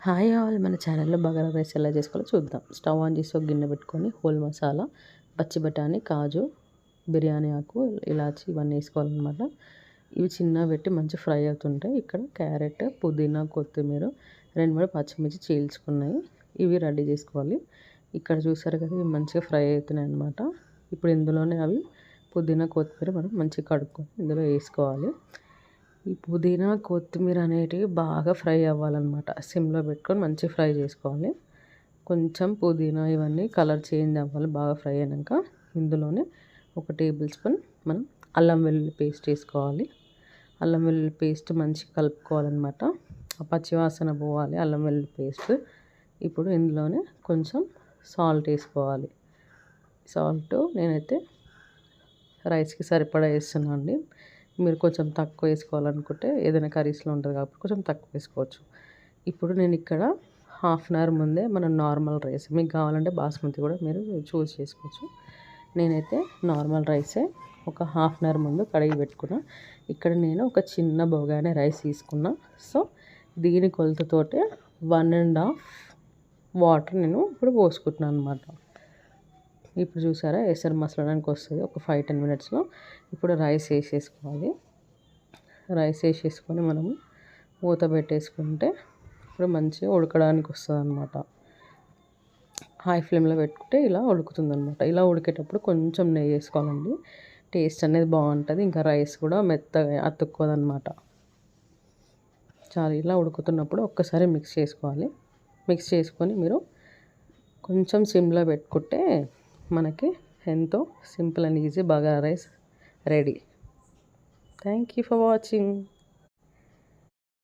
Hi all, మన ఛానల్లో bagara rice ఎలా చేసుకోవాలో చూద్దాం. స్టవ్ ఆన్ చేసి ఒక గిన్నె పెట్టుకొని హోల్ మసాలా, పచ్చి బఠానీ, కాజు, బిర్యానీ ఆకు, ఇలాచి ఇవన్నీ వేసుకోవాలన్నమాట. ఇవి చిన్నగా పెట్టి మంచి ఫ్రై అవుతుంటాయి. ఇక్కడ క్యారెట్, పుదీనా, కొత్తిమీర, 2-3 పచ్చిమిర్చి చీల్చుకున్నాయి. ఇవి రెడీ చేసుకోవాలి. ఇక్కడ చూసారు కదా, ఇవి మంచిగా ఫ్రై అవుతున్నాయి అన్నమాట. ఇప్పుడు ఇందులోనే అవి పుదీనా, కొత్తిమీర మనం మంచిగా కడుక్కొని ఇందులో వేసుకోవాలి. ఈ పుదీనా, కొత్తిమీర అనేటివి బాగా ఫ్రై అవ్వాలన్నమాట. సిమ్లో పెట్టుకొని మంచిగా ఫ్రై చేసుకోవాలి. కొంచెం పుదీనా ఇవన్నీ కలర్ చేంజ్ అవ్వాలి. బాగా ఫ్రై అయినాక ఇందులోనే 1 టేబుల్ స్పూన్ మనం అల్లం వెల్లుల్లి పేస్ట్ వేసుకోవాలి. అల్లం వెల్లుల్లి పేస్ట్ మంచిగా కలుపుకోవాలన్నమాట. ఆ పచ్చివాసన పోవాలి అల్లం వెల్లుల్లి పేస్ట్. ఇప్పుడు ఇందులోనే కొంచెం సాల్ట్ వేసుకోవాలి. సాల్ట్ నేనైతే రైస్కి సరిపడా వేస్తున్నాను అండి. మీరు కొంచెం తక్కువ వేసుకోవాలనుకుంటే ఏదైనా కర్రీస్లో ఉంటుంది కాబట్టి కొంచెం తక్కువ వేసుకోవచ్చు. ఇప్పుడు నేను ఇక్కడ హాఫ్ అన్ అవర్ ముందే మనం నార్మల్ రైస్, మీకు కావాలంటే బాస్మతి కూడా మీరు చూస్ చేసుకోవచ్చు. నేనైతే నార్మల్ రైసే ఒక హాఫ్ అన్ అవర్ ముందు కడిగి పెట్టుకున్నా. ఇక్కడ నేను ఒక చిన్న బొగానే రైస్ తీసుకున్నా. సో దీని కొలతతోటే 1.5 వాటర్ నేను ఇప్పుడు పోసుకుంటున్నాను అనమాట. ఇప్పుడు చూసారా, ఎసరు మసలడానికి వస్తుంది ఒక 5-10 మినిట్స్లో. ఇప్పుడు రైస్ వేసేసుకోవాలి. రైస్ వేసేసుకొని మనము మూత పెట్టేసుకుంటే ఇప్పుడు మంచిగా ఉడకడానికి వస్తుంది అనమాట. హై ఫ్లేమ్లో పెట్టుకుంటే ఇలా ఉడుకుతుంది అనమాట. ఇలా ఉడికేటప్పుడు కొంచెం నెయ్యి వేసుకోవాలండి. టేస్ట్ అనేది బాగుంటుంది. ఇంకా రైస్ కూడా మెత్తగా అతుక్కోదన్నమాట. చాలా ఇలా ఉడుకుతున్నప్పుడు ఒక్కసారి మిక్స్ చేసుకోవాలి. మిక్స్ చేసుకొని మీరు కొంచెం సిమ్లో పెట్టుకుంటే మనకి ఎంతో simple and easy bagara rice ready. Thank you for watching.